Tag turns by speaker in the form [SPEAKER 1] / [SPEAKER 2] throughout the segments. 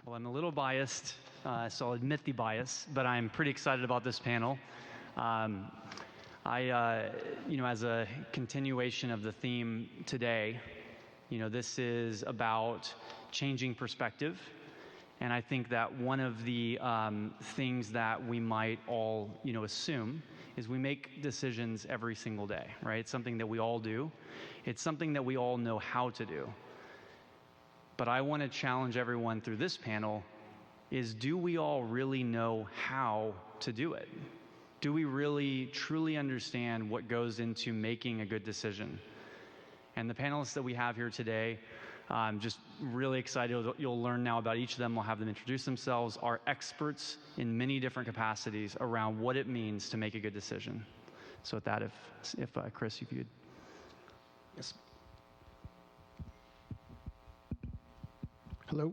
[SPEAKER 1] Well, I'm a little biased, so I'll admit the bias, but I'm pretty excited about this panel. As a continuation of the theme today, this is about changing perspective. And I think that one of the things that we might all, assume is we make decisions every single day, right? It's something that we all do. It's something that we all know how to do. But I want to challenge everyone through this panel is, do we all really know how to do it? Do we really truly understand what goes into making a good decision? And the panelists that we have here today, I'm just really excited. You'll learn now about each of them. We'll have them introduce themselves, are experts in many different capacities around what it means to make a good decision. So with that, if Chris, if you'd.
[SPEAKER 2] Yes. Hello,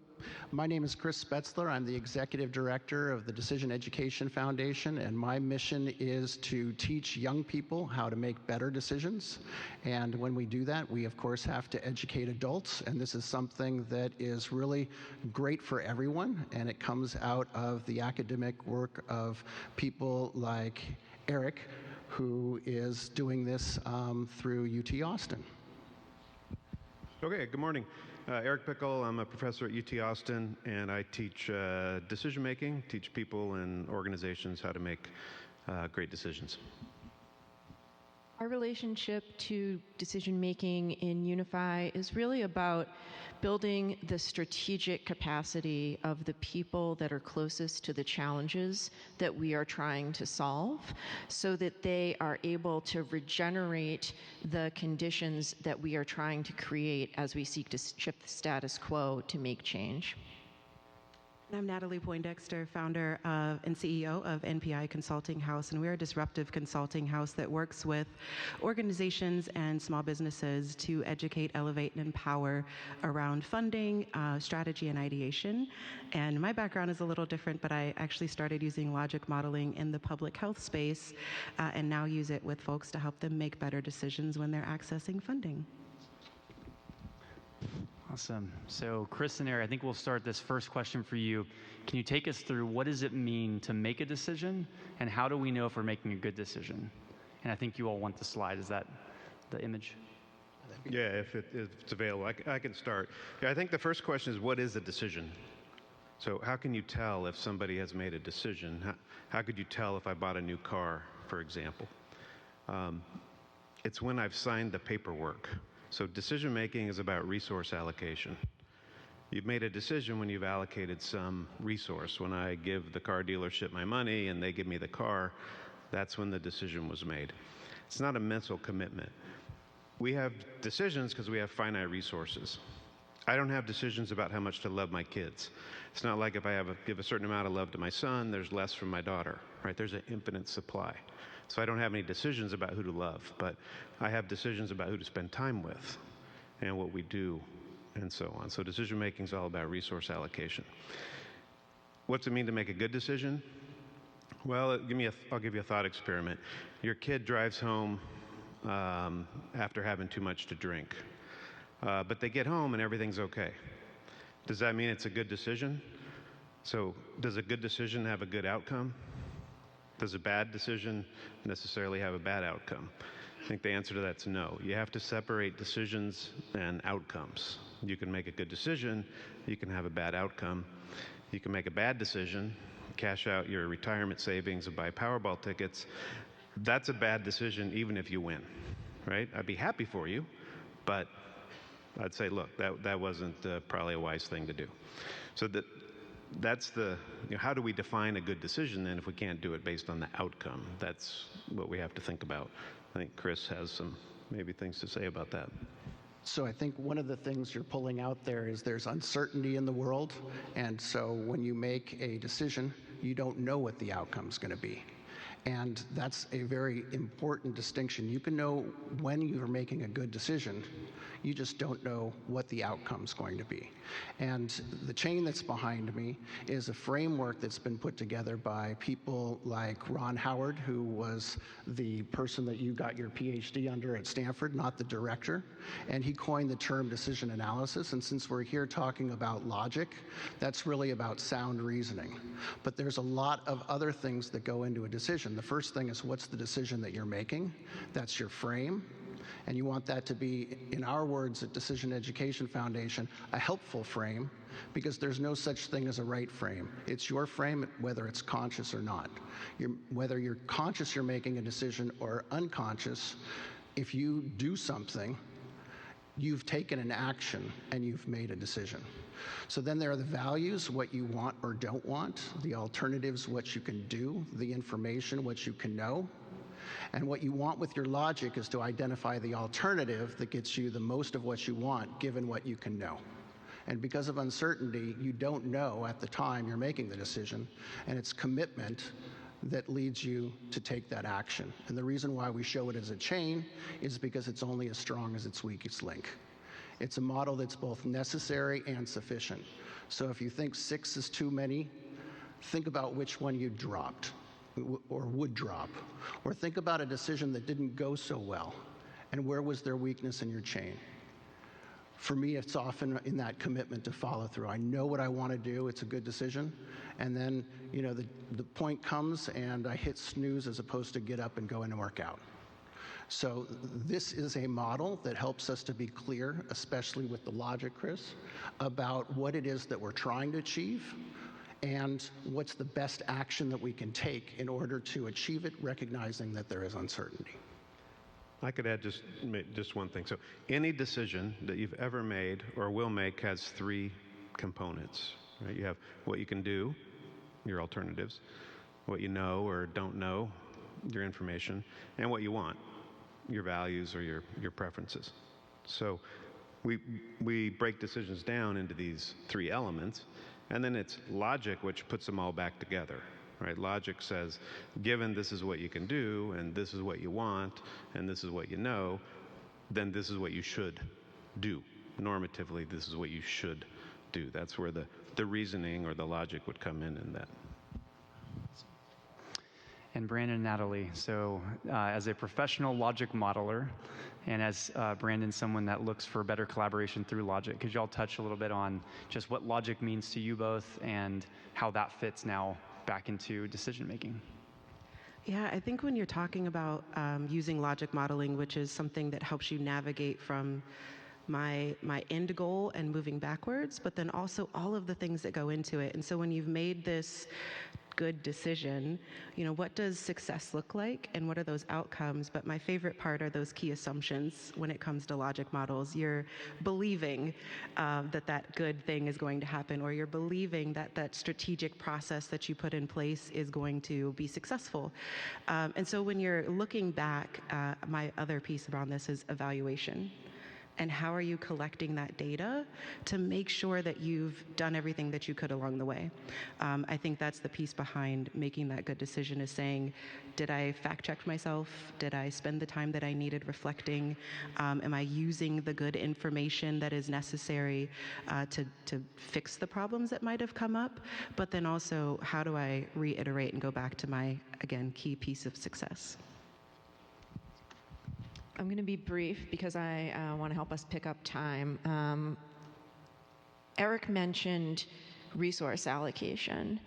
[SPEAKER 2] my name is Chris Spetzler. I'm the Executive Director of the Decision Education Foundation, and my mission is to teach young people how to make better decisions. And when we do that, we of course have to educate adults, and this is something that is really great for everyone, and it comes out of the academic work of people like Eric, who is doing this through UT Austin.
[SPEAKER 3] Okay, good morning. Eric Bickel, I'm a professor at UT Austin, and I teach decision making, teach people and organizations how to make great decisions.
[SPEAKER 4] Our relationship to decision making in Unify is really about building the strategic capacity of the people that are closest to the challenges that we are trying to solve, so that they are able to regenerate the conditions that we are trying to create as we seek to shift the status quo to make change.
[SPEAKER 5] I'm Natalie, Dexter, founder and CEO of NPI Consulting House, and we're a disruptive consulting house that works with organizations and small businesses to educate, elevate, and empower around funding, strategy, and ideation. And my background is a little different, but I actually started using logic modeling in the public health space and now use it with folks to help them make better decisions when they're accessing funding.
[SPEAKER 1] Awesome. So Chris and Eric, I think we'll start this first question for you. Can you take us through what does it mean to make a decision, and how do we know if we're making a good decision? And I think you all want the slide. Is that the image?
[SPEAKER 3] Yeah, if it's available, I can start. Yeah, I think the first question is, what is a decision? So how can you tell if somebody has made a decision? How could you tell if I bought a new car, for example? It's when I've signed the paperwork. So decision making is about resource allocation. You've made a decision when you've allocated some resource. When I give the car dealership my money and they give me the car, that's when the decision was made. It's not a mental commitment. We have decisions because we have finite resources. I don't have decisions about how much to love my kids. It's not like if I give a certain amount of love to my son, there's less from my daughter, right? There's an infinite supply. So I don't have any decisions about who to love, but I have decisions about who to spend time with and what we do and so on. So decision making is all about resource allocation. What's it mean to make a good decision? Well, I'll give you a thought experiment. Your kid drives home after having too much to drink, but they get home and everything's okay. Does that mean it's a good decision? So does a good decision have a good outcome? Does a bad decision necessarily have a bad outcome? I think the answer to that's no. You have to separate decisions and outcomes. You can make a good decision, you can have a bad outcome. You can make a bad decision, cash out your retirement savings and buy Powerball tickets. That's a bad decision even if you win, right? I'd be happy for you, but I'd say, look, that wasn't probably a wise thing to do. So that's how do we define a good decision then if we can't do it based on the outcome? That's what we have to think about. I think Chris has some maybe things to say about that.
[SPEAKER 2] So I think one of the things you're pulling out there is there's uncertainty in the world, and so when you make a decision, you don't know what the outcome's going to be. And that's a very important distinction. You can know when you're making a good decision. You just don't know what the outcome's going to be. And the chain that's behind me is a framework that's been put together by people like Ron Howard, who was the person that you got your PhD under at Stanford, not the director. And he coined the term decision analysis. And since we're here talking about logic, that's really about sound reasoning. But there's a lot of other things that go into a decision. The first thing is, what's the decision that you're making? That's your frame. And you want that to be, in our words at Decision Education Foundation, a helpful frame, because there's no such thing as a right frame. It's your frame, whether it's conscious or not. Whether you're conscious you're making a decision or unconscious, if you do something, you've taken an action and you've made a decision. So then there are the values, what you want or don't want, the alternatives, what you can do, the information, what you can know. And what you want with your logic is to identify the alternative that gets you the most of what you want, given what you can know. And because of uncertainty, you don't know at the time you're making the decision, and it's commitment that leads you to take that action. And the reason why we show it as a chain is because it's only as strong as its weakest link. It's a model that's both necessary and sufficient. So if you think 6 is too many, think about which one you dropped or would drop. Or think about a decision that didn't go so well, and where was their weakness in your chain? For me, it's often in that commitment to follow through. I know what I want to do, it's a good decision, and then the point comes and I hit snooze as opposed to get up and go in and work out. So this is a model that helps us to be clear, especially with the logic, Chris, about what it is that we're trying to achieve, and what's the best action that we can take in order to achieve it, recognizing that there is uncertainty.
[SPEAKER 3] I could add just one thing. So any decision that you've ever made or will make has 3 components, right? You have what you can do, your alternatives, what you know or don't know, your information, and what you want, your values or your preferences. So we break decisions down into these 3 elements. And then it's logic which puts them all back together, right? Logic says, given this is what you can do, and this is what you want, and this is what you know, then this is what you should do. Normatively, this is what you should do. That's where the reasoning or the logic would come in that.
[SPEAKER 1] And Brandon and Natalie, so as a professional logic modeler, and as Brandon, someone that looks for better collaboration through logic, could you all touch a little bit on just what logic means to you both and how that fits now back into decision making?
[SPEAKER 5] Yeah, I think when you're talking about using logic modeling, which is something that helps you navigate from my end goal and moving backwards, but then also all of the things that go into it. And so when you've made this good decision, what does success look like and what are those outcomes? But my favorite part are those key assumptions when it comes to logic models. You're believing that good thing is going to happen, or you're believing that strategic process that you put in place is going to be successful. And so when you're looking back, my other piece around this is evaluation. And how are you collecting that data to make sure that you've done everything that you could along the way? I think that's the piece behind making that good decision, is saying, did I fact check myself? Did I spend the time that I needed reflecting? Am I using the good information that is necessary to fix the problems that might have come up? But then also, how do I reiterate and go back to my, again, key piece of success?
[SPEAKER 4] I'm going to be brief because I want to help us pick up time. Eric mentioned resource allocation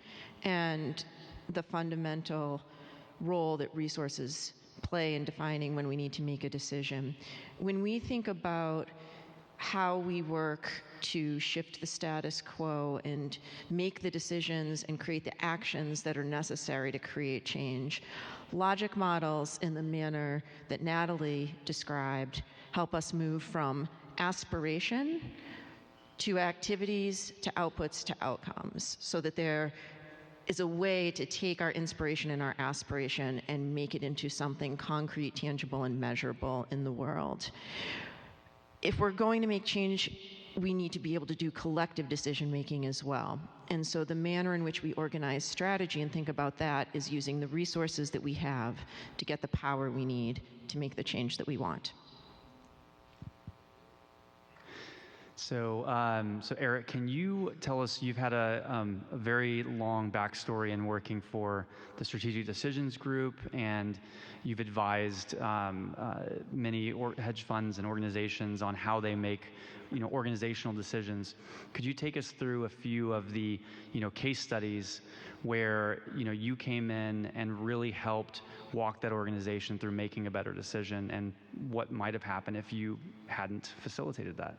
[SPEAKER 4] and the fundamental role that resources play in defining when we need to make a decision. When we think about how we work to shift the status quo and make the decisions and create the actions that are necessary to create change, logic models, in the manner that Natalie described, help us move from aspiration to activities to outputs to outcomes, so that there is a way to take our inspiration and our aspiration and make it into something concrete, tangible, and measurable in the world. If we're going to make change, we need to be able to do collective decision making as well. And so the manner in which we organize strategy and think about that is using the resources that we have to get the power we need to make the change that we want.
[SPEAKER 1] So Eric, can you tell us, you've had a very long backstory in working for the Strategic Decisions Group, and you've advised many hedge funds and organizations on how they make, organizational decisions. Could you take us through a few of the, case studies where, you came in and really helped walk that organization through making a better decision, and what might have happened if you hadn't facilitated that?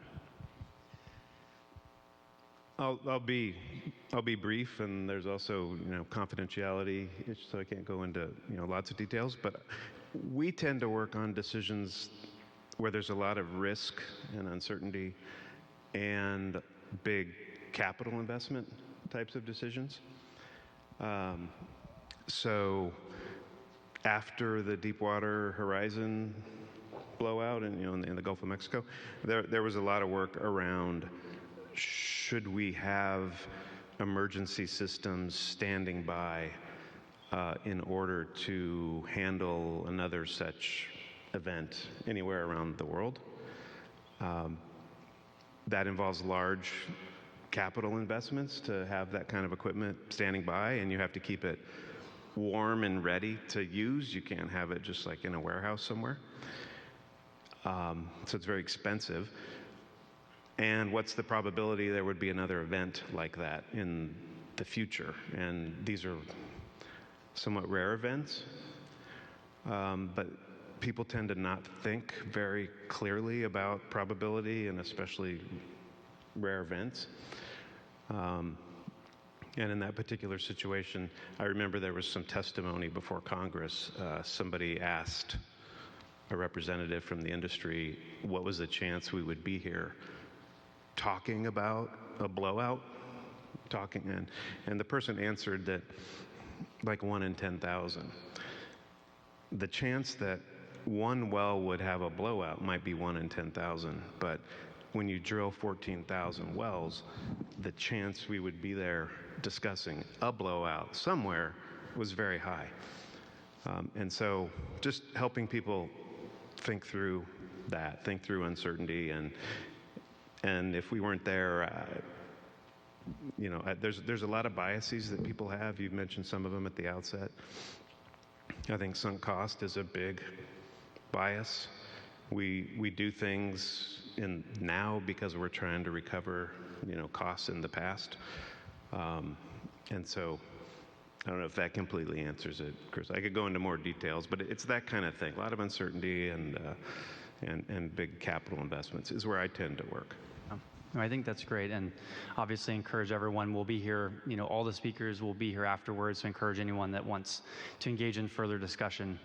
[SPEAKER 3] I'll be brief, and there's also confidentiality, so I can't go into lots of details. But we tend to work on decisions where there's a lot of risk and uncertainty, and big capital investment types of decisions. So after the Deepwater Horizon blowout, and in the Gulf of Mexico, there was a lot of work around, should we have emergency systems standing by in order to handle another such event anywhere around the world? That involves large capital investments to have that kind of equipment standing by, and you have to keep it warm and ready to use. You can't have it just like in a warehouse somewhere. So it's very expensive. And what's the probability there would be another event like that in the future? And these are somewhat rare events, but people tend to not think very clearly about probability, and especially rare events. And in that particular situation, I remember there was some testimony before Congress. Somebody asked a representative from the industry, what was the chance we would be here talking about a blowout, and the person answered that like 1 in 10,000. The chance that one well would have a blowout might be 1 in 10,000, but when you drill 14,000 wells, the chance we would be there discussing a blowout somewhere was very high. And so just helping people think through that, think through uncertainty, and if we weren't there, there's a lot of biases that people have. You've mentioned some of them at the outset. I think sunk cost is a big bias. We do things now because we're trying to recover, costs in the past. And so I don't know if that completely answers it, Chris. I could go into more details, but it's that kind of thing. A lot of uncertainty and big capital investments is where I tend to work.
[SPEAKER 1] I think that's great, and obviously encourage everyone. We'll be here, all the speakers will be here afterwards, so encourage anyone that wants to engage in further discussion.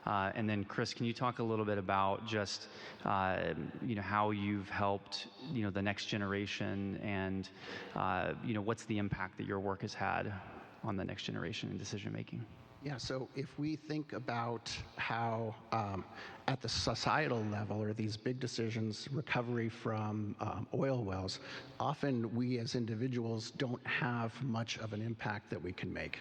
[SPEAKER 1] And then, Chris, can you talk a little bit about just, how you've helped, the next generation, and, what's the impact that your work has had on the next generation in decision making?
[SPEAKER 2] Yeah, so if we think about how at the societal level, or these big decisions, recovery from oil wells, often we as individuals don't have much of an impact that we can make.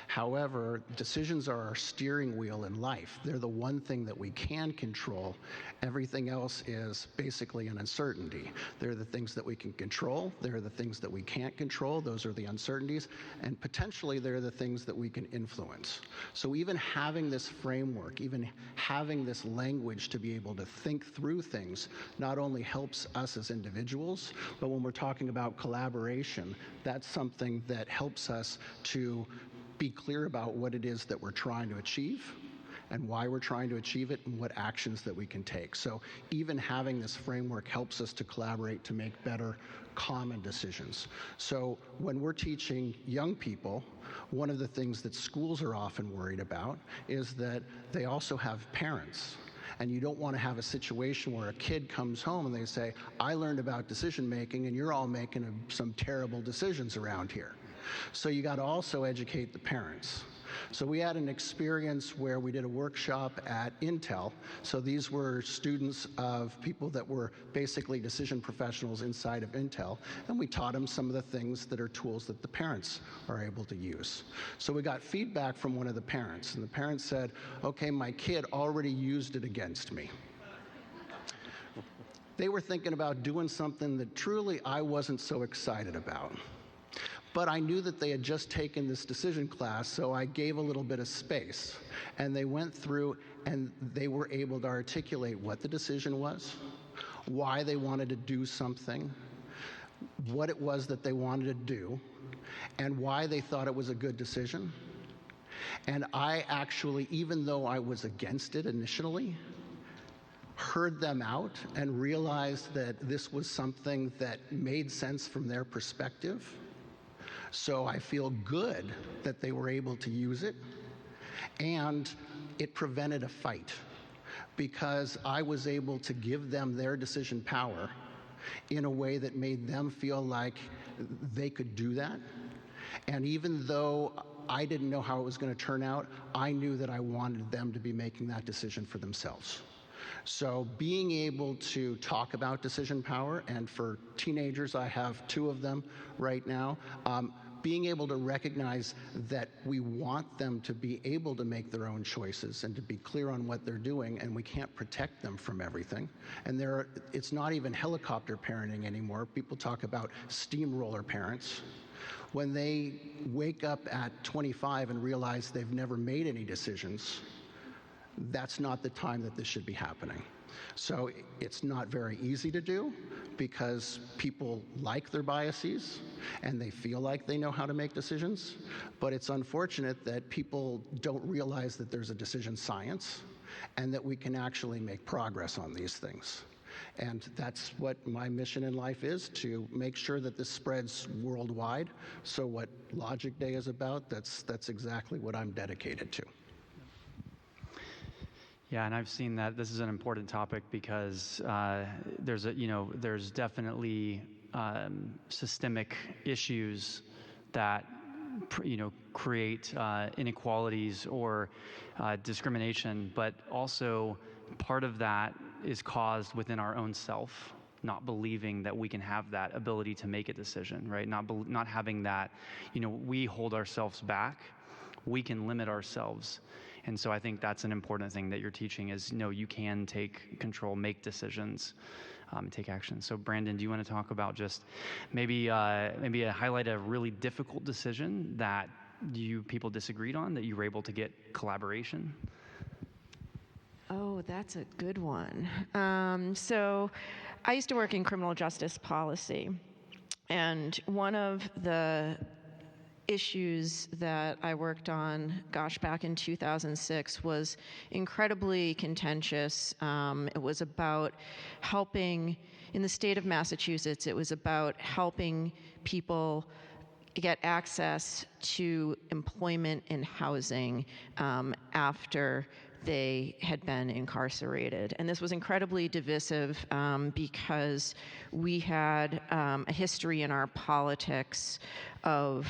[SPEAKER 2] However, decisions are our steering wheel in life. They're the one thing that we can control. Everything else is basically an uncertainty. They're the things that we can control. They're the things that we can't control. Those are the uncertainties. And potentially, they're the things that we can influence. So even having this framework, even having this language to be able to think through things, not only helps us as individuals, but when we're talking about collaboration, that's something that helps us to be clear about what it is that we're trying to achieve and why we're trying to achieve it and what actions that we can take. So even having this framework helps us to collaborate to make better common decisions. So when we're teaching young people, one of the things that schools are often worried about is that they also have parents. And you don't want to have a situation where a kid comes home and they say, I learned about decision making and you're all making some terrible decisions around here. So you got to also educate the parents. So we had an experience where we did a workshop at Intel. So these were students of people that were basically decision professionals inside of Intel, and we taught them some of the things that are tools that the parents are able to use. So we got feedback from one of the parents, and the parents said, okay, my kid already used it against me. They were thinking about doing something that truly I wasn't so excited about. But I knew that they had just taken this decision class, so I gave a little bit of space. And they went through and they were able to articulate what the decision was, why they wanted to do something, what it was that they wanted to do, and why they thought it was a good decision. And I actually, even though I was against it initially, heard them out and realized that this was something that made sense from their perspective. So I feel good that they were able to use it, and it prevented a fight because I was able to give them their decision power in a way that made them feel like they could do that. And even though I didn't know how it was going to turn out, I knew that I wanted them to be making that decision for themselves. So being able to talk about decision power, and for teenagers, I have 2 of them right now, being able to recognize that we want them to be able to make their own choices and to be clear on what they're doing, and we can't protect them from everything. And it's not even helicopter parenting anymore. People talk about steamroller parents. When they wake up at 25 and realize they've never made any decisions, that's not the time that this should be happening. So it's not very easy to do because people like their biases and they feel like they know how to make decisions, but it's unfortunate that people don't realize that there's a decision science and that we can actually make progress on these things. And that's what my mission in life is, to make sure that this spreads worldwide. So what Logic Day is about, that's exactly what I'm dedicated to.
[SPEAKER 1] Yeah, and I've seen that this is an important topic because there's definitely systemic issues that create inequalities or discrimination, but also part of that is caused within our own self, not believing that we can have that ability to make a decision, right? Not having that, we hold ourselves back, we can limit ourselves. And so I think that's an important thing that you're teaching is, you can take control, make decisions, take action. So Brandon, do you want to talk about just maybe highlight a really difficult decision that people disagreed on, that you were able to get collaboration?
[SPEAKER 4] Oh, that's a good one. So I used to work in criminal justice policy, and one of the issues that I worked on, back in 2006, was incredibly contentious. It was about helping, in the state of Massachusetts, it was about helping people get access to employment and housing after they had been incarcerated. And this was incredibly divisive because we had a history in our politics of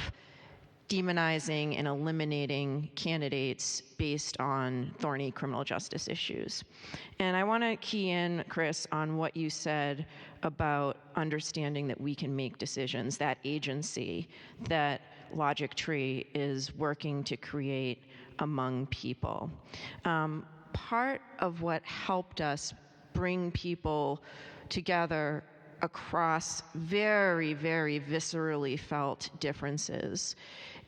[SPEAKER 4] demonizing and eliminating candidates based on thorny criminal justice issues. And I want to key in, Chris, on what you said about understanding that we can make decisions, that agency that Logic Tree is working to create among people. Part of what helped us bring people together across very, very viscerally felt differences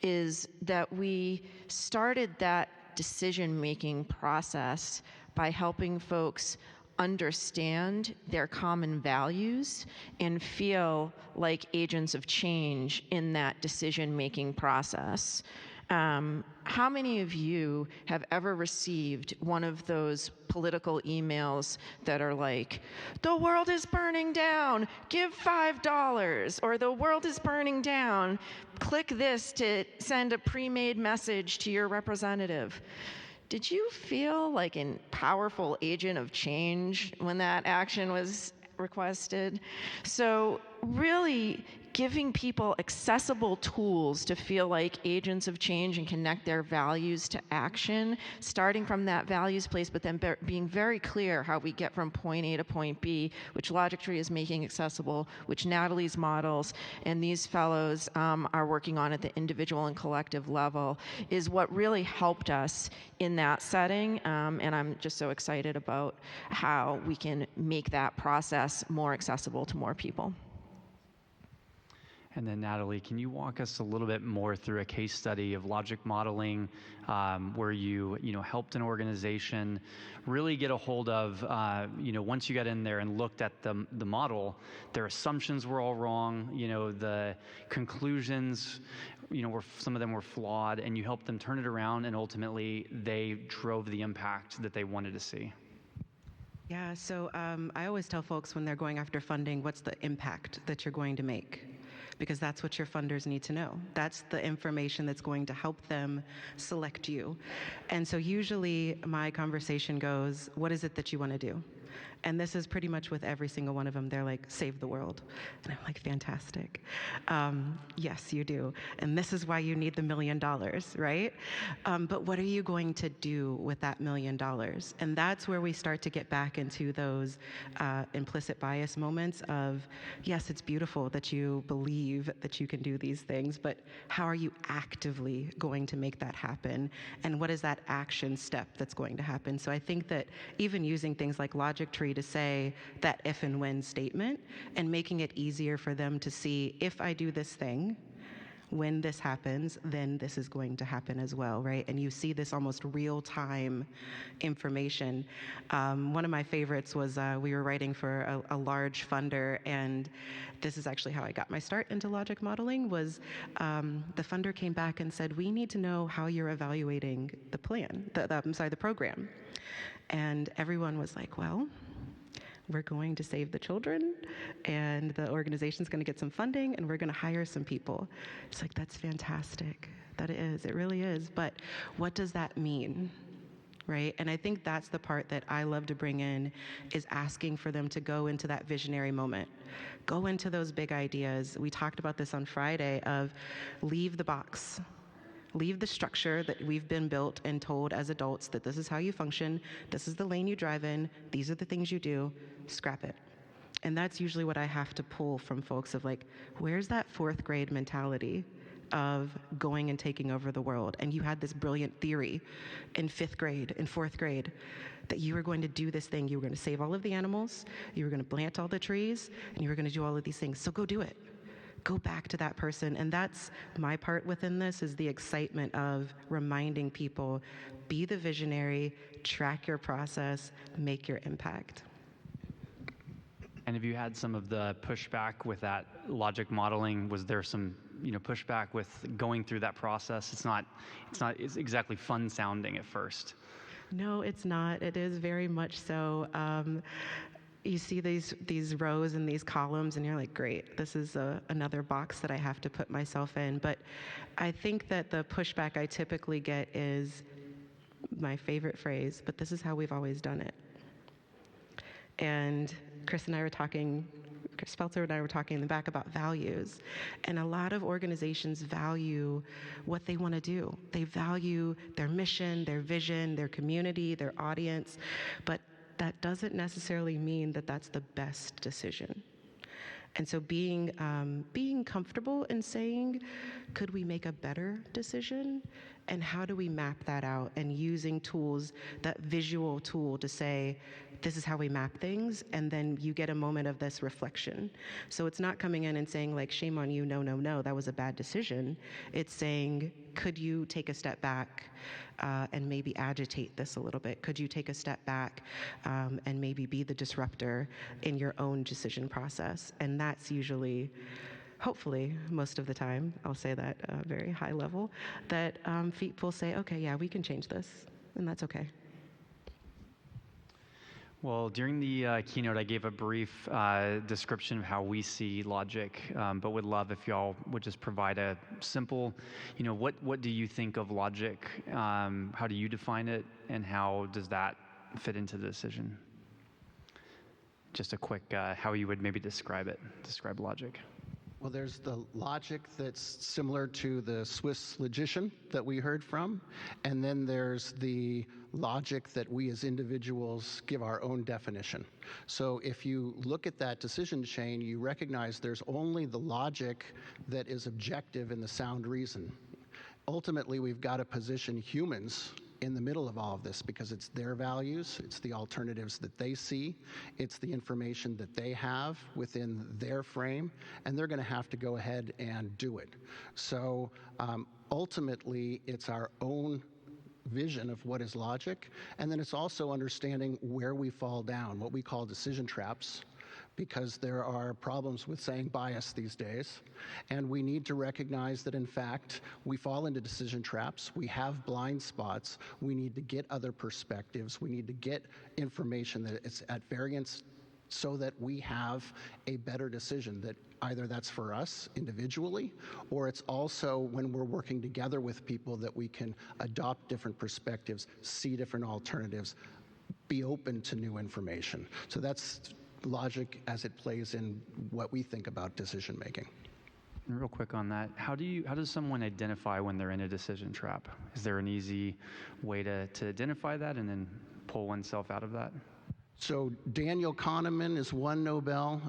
[SPEAKER 4] is that we started that decision-making process by helping folks understand their common values and feel like agents of change in that decision-making process. How many of you have ever received one of those political emails that are like, the world is burning down, give $5, or the world is burning down, click this to send a pre-made message to your representative? Did you feel like a powerful agent of change when that action was requested? So really giving people accessible tools to feel like agents of change and connect their values to action, starting from that values place, but then being very clear how we get from point A to point B, which Logic Tree is making accessible, which Natalie's models and these fellows are working on at the individual and collective level, is what really helped us in that setting. And I'm just so excited about how we can make that process more accessible to more people.
[SPEAKER 1] And then Natalie, can you walk us a little bit more through a case study of logic modeling where you helped an organization really get a hold of, once you got in there and looked at the model, their assumptions were all wrong, the conclusions, some of them were flawed, and you helped them turn it around, and ultimately they drove the impact that they wanted to see.
[SPEAKER 5] Yeah, so I always tell folks when they're going after funding, what's the impact that you're going to make? Because that's what your funders need to know. That's the information that's going to help them select you. And so usually my conversation goes, what is it that you want to do? And this is pretty much with every single one of them. They're like, save the world. And I'm like, fantastic. Yes, you do. And this is why you need the $1 million, right? But what are you going to do with that $1 million? And that's where we start to get back into those implicit bias moments of, yes, it's beautiful that you believe that you can do these things, but how are you actively going to make that happen? And what is that action step that's going to happen? So I think that even using things like Logic Tree to say that if and when statement and making it easier for them to see, if I do this thing, when this happens, then this is going to happen as well, right? And you see this almost real-time information. One of my favorites was we were writing for a large funder, and this is actually how I got my start into logic modeling, was the funder came back and said, we need to know how you're evaluating the plan, the program. And everyone was like, well, we're going to save the children, and the organization's going to get some funding, and we're going to hire some people. It's like, that's fantastic. That is, it really is. But what does that mean, right? And I think that's the part that I love to bring in, is asking for them to go into that visionary moment. Go into those big ideas. We talked about this on Friday of leave the box. Leave the structure that we've been built and told as adults that this is how you function, this is the lane you drive in, these are the things you do, scrap it. And that's usually what I have to pull from folks of like, where's that fourth grade mentality of going and taking over the world? And you had this brilliant theory in fifth grade, in fourth grade, that you were going to do this thing, you were going to save all of the animals, you were going to plant all the trees, and you were going to do all of these things, so go do it. Go back to that person. And that's my part within this, is the excitement of reminding people, be the visionary, track your process, make your impact.
[SPEAKER 1] And have you had some of the pushback with that logic modeling? Was there some pushback with going through that process? It's exactly fun sounding at first.
[SPEAKER 5] No, it's not. It is very much so. You see these rows and these columns, and you're like, great, this is another box that I have to put myself in. But I think that the pushback I typically get is my favorite phrase, but this is how we've always done it. And Chris Spetzler and I were talking in the back about values. And a lot of organizations value what they want to do. They value their mission, their vision, their community, their audience, but that doesn't necessarily mean that that's the best decision. And so being comfortable in saying, could we make a better decision? And how do we map that out? And using tools, that visual tool to say, this is how we map things, and then you get a moment of this reflection. So it's not coming in and saying like, shame on you, no, that was a bad decision. It's saying, could you take a step back and maybe agitate this a little bit? Could you take a step back and maybe be the disruptor in your own decision process? And that's usually, hopefully, most of the time, I'll say that very high level, that people say, okay, yeah, we can change this, and that's okay.
[SPEAKER 1] Well, during the keynote, I gave a brief description of how we see logic, but would love if y'all would just provide a simple, what do you think of logic? How do you define it, and how does that fit into the decision? Just a quick, how you would maybe describe logic.
[SPEAKER 2] Well, there's the logic that's similar to the Swiss logician that we heard from, and then there's the logic that we as individuals give our own definition. So if you look at that decision chain, you recognize there's only the logic that is objective in the sound reason. Ultimately, we've got to position humans in the middle of all of this because it's their values, it's the alternatives that they see, it's the information that they have within their frame, and they're going to have to go ahead and do it. So ultimately, it's our own vision of what is logic, and then it's also understanding where we fall down, what we call decision traps, because there are problems with saying bias these days. And we need to recognize that, in fact, we fall into decision traps. We have blind spots. We need to get other perspectives. We need to get information that is at variance so that we have a better decision, that either that's for us individually, or it's also when we're working together with people that we can adopt different perspectives, see different alternatives, be open to new information. So that's logic as it plays in what we think about decision making.
[SPEAKER 1] And real quick on that, how does someone identify when they're in a decision trap? Is there an easy way to identify that and then pull oneself out of that?
[SPEAKER 2] So Daniel Kahneman is one Nobel.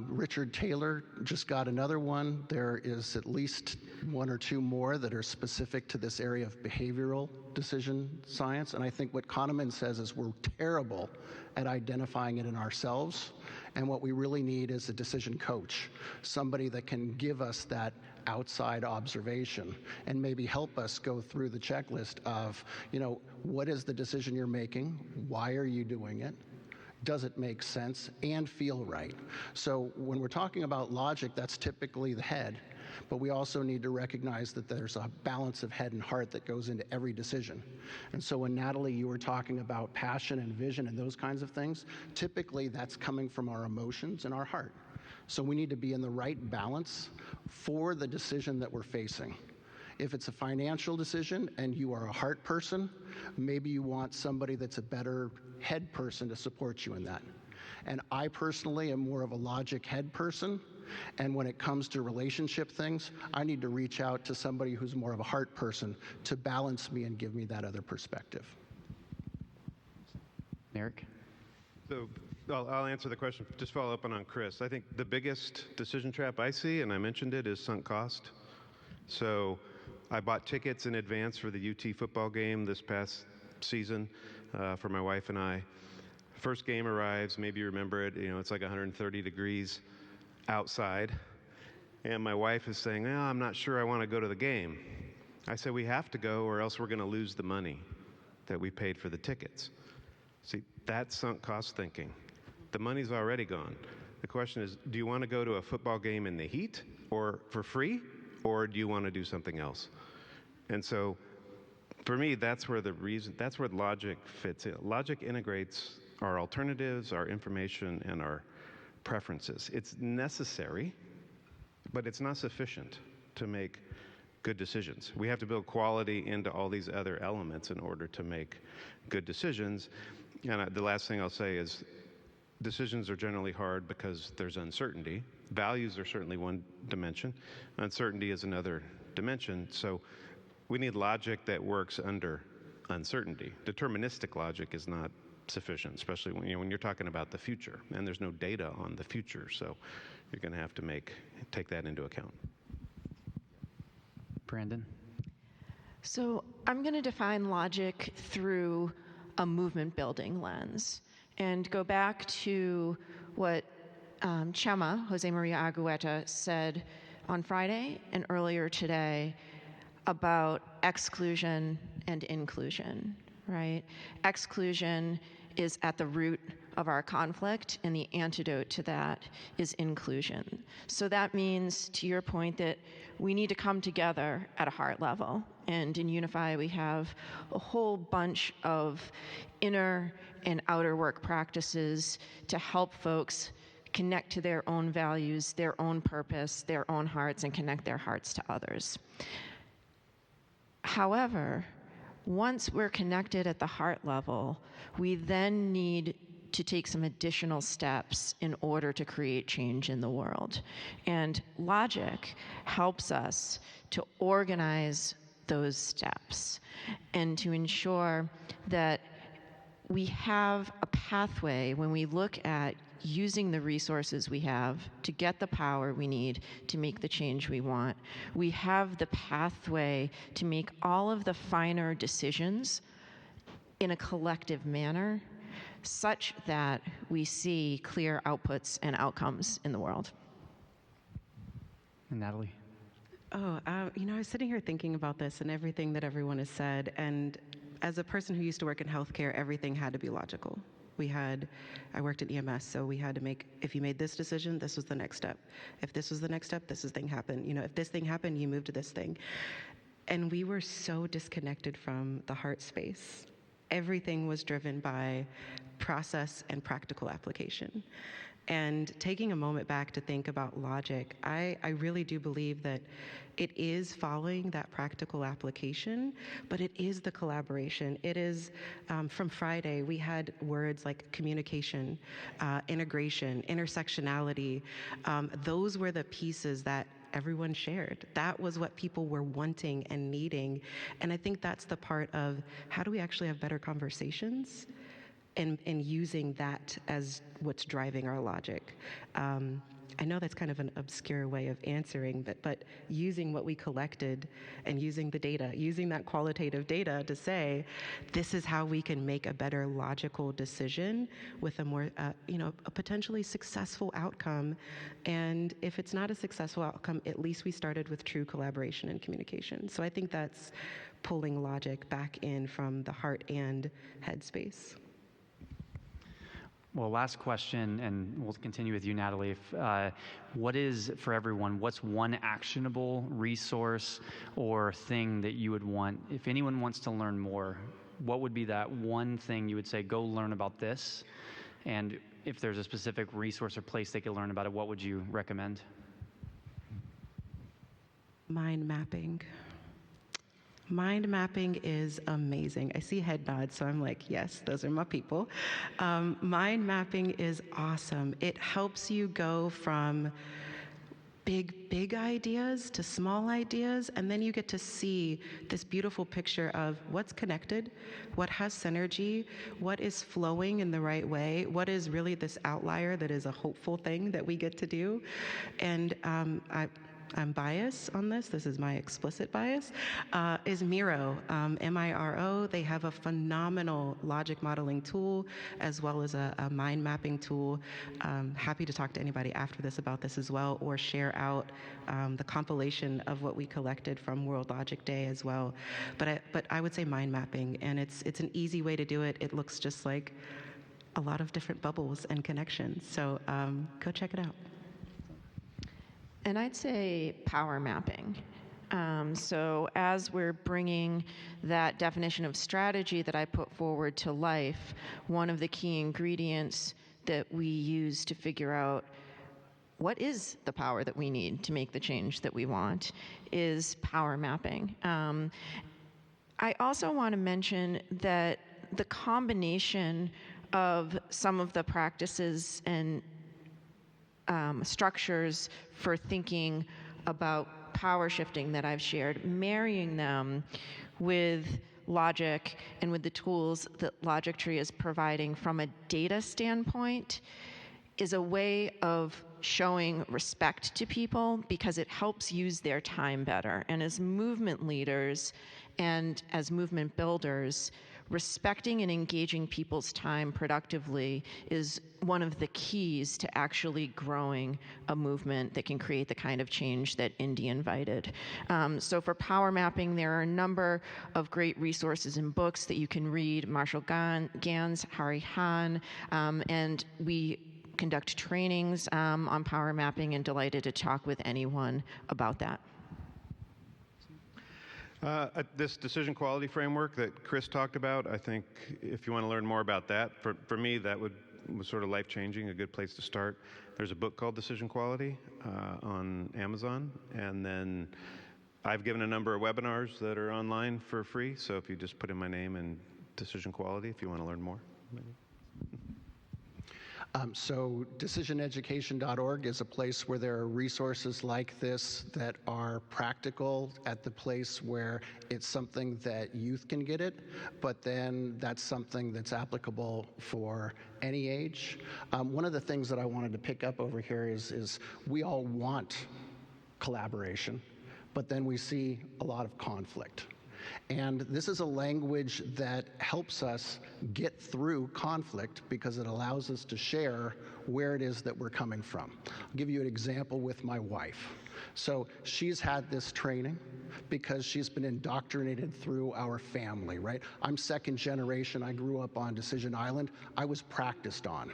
[SPEAKER 2] Richard Taylor just got another one. There is at least one or two more that are specific to this area of behavioral decision science. And I think what Kahneman says is we're terrible at identifying it in ourselves. And what we really need is a decision coach, somebody that can give us that outside observation and maybe help us go through the checklist of, what is the decision you're making? Why are you doing it? Does it make sense and feel right? So when we're talking about logic, that's typically the head, but we also need to recognize that there's a balance of head and heart that goes into every decision. And so when Natalie, you were talking about passion and vision and those kinds of things, typically that's coming from our emotions and our heart. So we need to be in the right balance for the decision that we're facing. If it's a financial decision and you are a heart person, maybe you want somebody that's a better head person to support you in that. And I personally am more of a logic head person, and when it comes to relationship things, I need to reach out to somebody who's more of a heart person to balance me and give me that other perspective.
[SPEAKER 1] Eric?
[SPEAKER 3] So I'll answer the question, just follow up on Chris. I think the biggest decision trap I see, and I mentioned it, is sunk cost. So I bought tickets in advance for the UT football game this past season for my wife and I. First game arrives, maybe you remember it, it's like 130 degrees outside. And my wife is saying, I'm not sure I want to go to the game. I said, we have to go or else we're going to lose the money that we paid for the tickets. See, that's sunk cost thinking. The money's already gone. The question is, do you want to go to a football game in the heat or for free? Or do you want to do something else? And so, for me, that's where logic fits in. Logic integrates our alternatives, our information, and our preferences. It's necessary, but it's not sufficient to make good decisions. We have to build quality into all these other elements in order to make good decisions. And the last thing I'll say is, decisions are generally hard because there's uncertainty. Values are certainly one dimension. Uncertainty is another dimension. So we need logic that works under uncertainty. Deterministic logic is not sufficient, especially when you're talking about the future, and there's no data on the future. So you're going to have to take that into account.
[SPEAKER 1] Brandon?
[SPEAKER 4] So I'm going to define logic through a movement building lens and go back to what Chema, Jose Maria Argueta, said on Friday and earlier today about exclusion and inclusion, right? Exclusion is at the root of our conflict, and the antidote to that is inclusion. So that means, to your point, that we need to come together at a heart level. And in Unify, we have a whole bunch of inner and outer work practices to help folks connect to their own values, their own purpose, their own hearts, and connect their hearts to others. However, once we're connected at the heart level, we then need to take some additional steps in order to create change in the world. And logic helps us to organize those steps and to ensure that we have a pathway when we look at using the resources we have to get the power we need to make the change we want. We have the pathway to make all of the finer decisions in a collective manner such that we see clear outputs and outcomes in the world.
[SPEAKER 1] Natalie?
[SPEAKER 5] I was sitting here thinking about this and everything that everyone has said, and as a person who used to work in healthcare, everything had to be logical. I worked at EMS, so we had to make, if you made this decision, this was the next step. If this was the next step, this thing happened. If this thing happened, you move to this thing. And we were so disconnected from the heart space. Everything was driven by process and practical application. And taking a moment back to think about logic, I really do believe that it is following that practical application, but it is the collaboration. It is, from Friday, we had words like communication, integration, intersectionality. Those were the pieces that everyone shared. That was what people were wanting and needing. And I think that's the part of how do we actually have better conversations? And using that as what's driving our logic. I know that's kind of an obscure way of answering, but using what we collected and using the data, using that qualitative data to say, this is how we can make a better logical decision with a more, a potentially successful outcome. And if it's not a successful outcome, at least we started with true collaboration and communication. So I think that's pulling logic back in from the heart and head space.
[SPEAKER 1] Well, last question, and we'll continue with you, Natalie. What is, for everyone, what's one actionable resource or thing that you would want, if anyone wants to learn more, what would be that one thing you would say, go learn about this? And if there's a specific resource or place they could learn about it, what would you recommend?
[SPEAKER 5] Mind mapping. Mind mapping is amazing. I see head nods, so I'm like, yes, those are my people. Mind mapping is awesome. It helps you go from big ideas to small ideas, and then you get to see this beautiful picture of what's connected, what has synergy, what is flowing in the right way, what is really this outlier that is a hopeful thing that we get to do. And I'm biased on this. This is my explicit bias, is Miro, M-I-R-O. They have a phenomenal logic modeling tool as well as a mind mapping tool. Happy to talk to anybody after this about this as well, or share out the compilation of what we collected from World Logic Day as well. But I would say mind mapping, and it's an easy way to do it. It looks just like a lot of different bubbles and connections. So go check it out.
[SPEAKER 4] And I'd say power mapping. So as we're bringing that definition of strategy that I put forward to life, one of the key ingredients that we use to figure out what is the power that we need to make the change that we want is power mapping. I also want to mention that the combination of some of the practices and structures for thinking about power shifting that I've shared, marrying them with logic and with the tools that Logic Tree is providing from a data standpoint is a way of showing respect to people because it helps use their time better. And as movement leaders and as movement builders, respecting and engaging people's time productively is one of the keys to actually growing a movement that can create the kind of change that Indy invited. So for power mapping, there are a number of great resources and books that you can read, Marshall Gans, Hari Han, and we conduct trainings on power mapping, and delighted to talk with anyone about that.
[SPEAKER 3] This decision quality framework that Chris talked about, I think if you want to learn more about that, for me, that was sort of life-changing, a good place to start. There's a book called Decision Quality on Amazon, and then I've given a number of webinars that are online for free, so if you just put in my name and Decision Quality, if you want to learn more.
[SPEAKER 2] So decisioneducation.org is a place where there are resources like this that are practical at the place where it's something that youth can get it, but then that's something that's applicable for any age. One of the things that I wanted to pick up over here is we all want collaboration, but then we see a lot of conflict. And this is a language that helps us get through conflict because it allows us to share where it is that we're coming from. I'll give you an example with my wife. So she's had this training because she's been indoctrinated through our family, right? I'm second generation. I grew up on Decision Island. I was practiced on.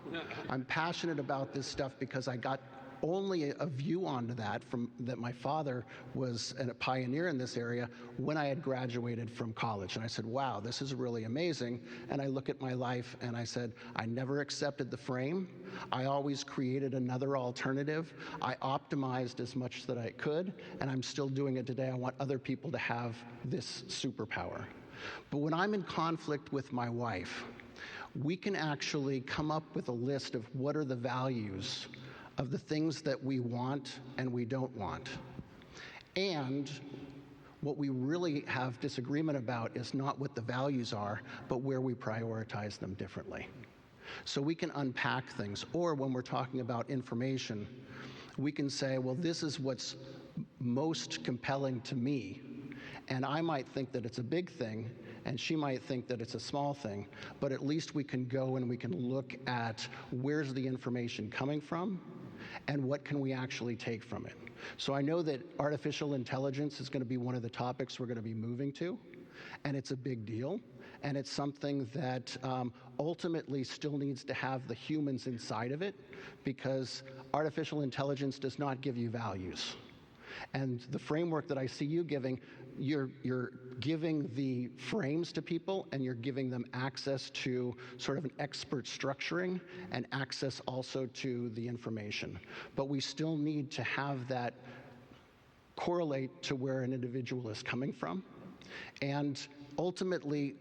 [SPEAKER 2] I'm passionate about this stuff because I got only a view onto that from that my father was a pioneer in this area when I had graduated from college. And I said, wow, this is really amazing. And I look at my life and I said, I never accepted the frame. I always created another alternative. I optimized as much that I could, and I'm still doing it today. I want other people to have this superpower. But when I'm in conflict with my wife, we can actually come up with a list of what are the values of the things that we want and we don't want. And what we really have disagreement about is not what the values are, but where we prioritize them differently. So we can unpack things, or when we're talking about information, we can say, well, this is what's most compelling to me, and I might think that it's a big thing, and she might think that it's a small thing, but at least we can go and we can look at where's the information coming from, and what can we actually take from it. So I know that artificial intelligence is going to be one of the topics we're going to be moving to, and it's a big deal, and it's something that ultimately still needs to have the humans inside of it, because artificial intelligence does not give you values. And the framework that I see you giving, you're giving the frames to people, and you're giving them access to sort of an expert structuring and access also to the information. But we still need to have that correlate to where an individual is coming from. And ultimately,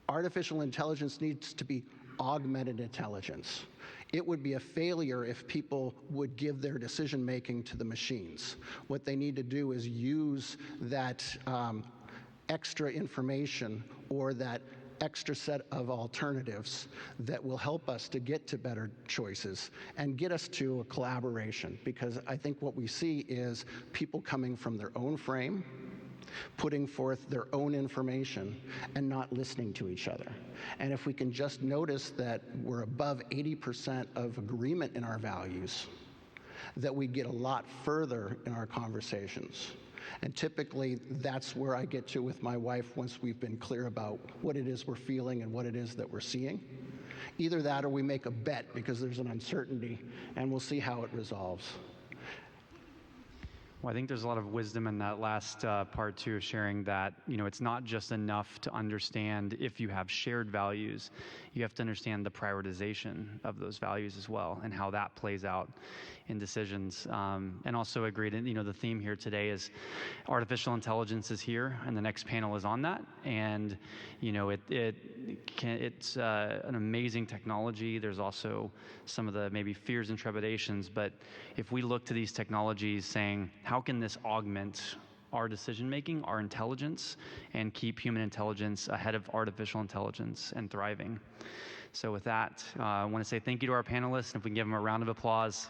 [SPEAKER 2] artificial intelligence needs to be augmented intelligence. It would be a failure if people would give their decision-making to the machines. What they need to do is use that extra information or that extra set of alternatives that will help us to get to better choices and get us to a collaboration. Because I think what we see is people coming from their own frame, putting forth their own information, and not listening to each other. And if we can just notice that we're above 80% of agreement in our values, that we get a lot further in our conversations. And typically, that's where I get to with my wife once we've been clear about what it is we're feeling and what it is that we're seeing. Either that or we make a bet because there's an uncertainty, and we'll see how it resolves.
[SPEAKER 1] Well, I think there's a lot of wisdom in that last part too, of sharing that, it's not just enough to understand if you have shared values. You have to understand the prioritization of those values as well and how that plays out in decisions. And also agreed, the theme here today is artificial intelligence is here, and the next panel is on that. And, it's an amazing technology. There's also some of the maybe fears and trepidations, but if we look to these technologies saying, how can this augment our decision-making, our intelligence, and keep human intelligence ahead of artificial intelligence and thriving? So with that, I want to say thank you to our panelists, and if we can give them a round of applause.